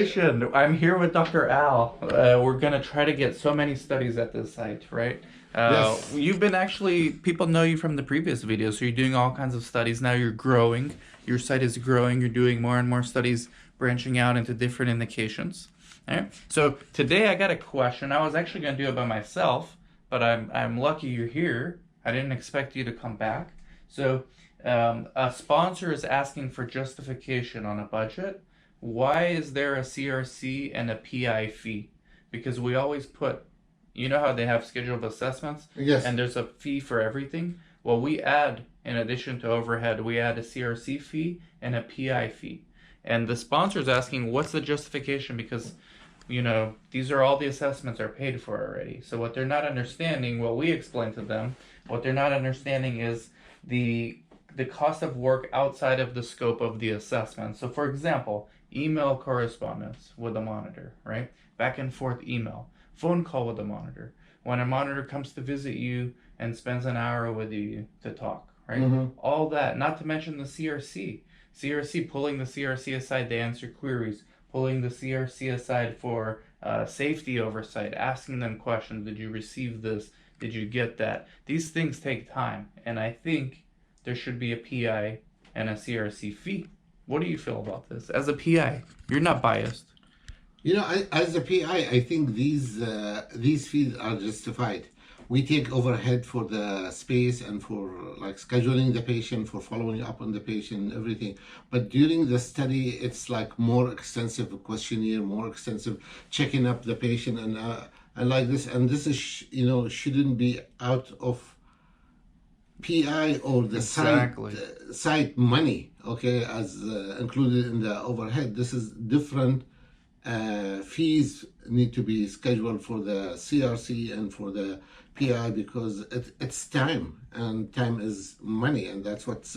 Justification. I'm here with Dr. Al. We're going to try to get so many studies at this site, right? Yes. You've been actually, people know you from the previous videos, so you're doing all kinds of studies. Now you're growing. Your site is growing. You're doing more and more studies, branching out into different indications. All right? So today I got a question. I was actually going to do it by myself, but I'm lucky you're here. I didn't expect you to come back. So a sponsor is asking for justification on a budget. Why is there a CRC and a PI fee? Because we always put, you know how they have schedule of assessments? Yes. And there's a fee for everything? Well, we add, in addition to overhead, we add a CRC fee and a PI fee. And the sponsor is asking, what's the justification? Because, you know, these are all the assessments are paid for already. So what they're not understanding, what we explain to them, what they're not understanding is the cost of work outside of the scope of the assessment. So for example, email correspondence with a monitor, right? Back and forth email, phone call with a monitor. When a monitor comes to visit you and spends an hour with you to talk, right? Mm-hmm. All that, not to mention the CRC. CRC, pulling the CRC aside to answer queries, pulling the CRC aside for safety oversight, asking them questions. Did you receive this? Did you get that? These things take time, and I think there should be a PI and a CRC fee. What do you feel about this? As a PI, you're not biased. You know, as a PI, I think these fees are justified. We take overhead for the space and for like scheduling the patient, for following up on the patient, everything. But during the study, it's like more extensive questionnaire, more extensive checking up the patient and like this. And this is, shouldn't be out of PI or the site money, okay, as included in the overhead. This is different. Fees need to be scheduled for the CRC and for the PI because it's time, and time is money, and that's what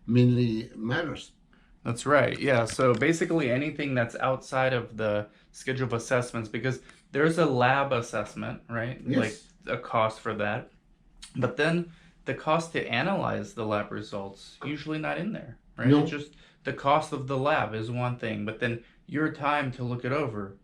mainly matters. That's right. Yeah. So basically anything that's outside of the schedule of assessments, because there's a lab assessment, right? Yes. Like a cost for that. But then the cost to analyze the lab results usually not in there, right? No. It's just the cost of the lab is one thing, but then your time to look it over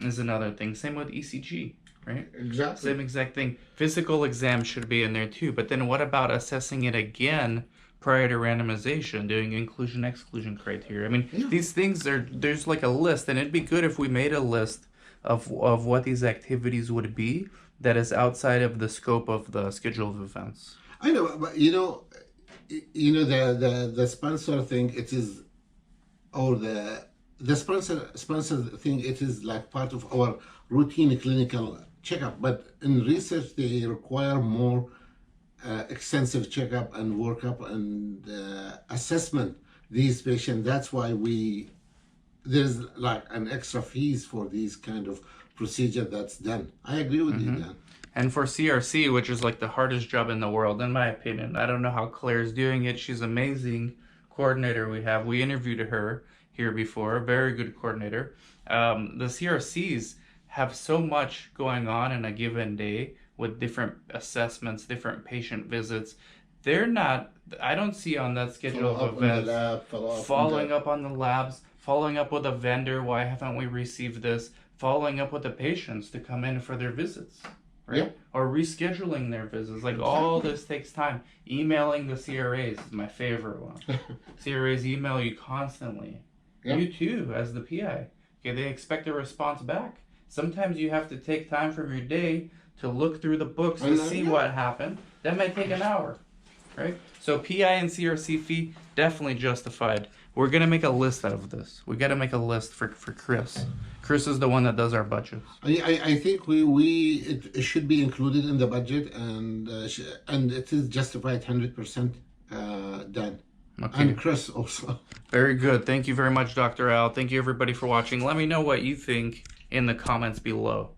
is another thing. Same with ECG, right? Exactly. Same exact thing. Physical exam should be in there too, but then what about assessing it again prior to randomization, doing inclusion-exclusion criteria? I mean, these things there's like a list, and it'd be good if we made a list of what these activities would be that is outside of the scope of the schedule of events. I know, but the sponsor thing, it is, or the sponsor thing, it is like part of our routine clinical checkup. But in research, they require more extensive checkup and workup and assessment these patients. That's why there's like an extra fees for these kind of procedure that's done. I agree with you, Dan. And for CRC, which is like the hardest job in the world, in my opinion, I don't know how Claire's doing it. She's amazing coordinator we have. We interviewed her here before, a very good coordinator. The CRCs have so much going on in a given day with different assessments, different patient visits. They're not, I don't see on that schedule of events, following up on the labs, following up with a vendor, why haven't we received this, following up with the patients to come in for their visits. Right? Yep. Or rescheduling their visits. Like all this takes time. Emailing the CRAs is my favorite one. CRAs email you constantly. Yep. You too, as the PI. Okay, they expect a response back. Sometimes you have to take time from your day to look through the books to see what happened. That might take an hour. Right? So PI and CRC fee, definitely justified. We're going to make a list out of this. We got to make a list for Chris. Chris is the one that does our budgets. I think it should be included in the budget, and it is justified 100% done. Okay. And Chris also. Very good. Thank you very much, Dr. Al. Thank you everybody for watching. Let me know what you think in the comments below.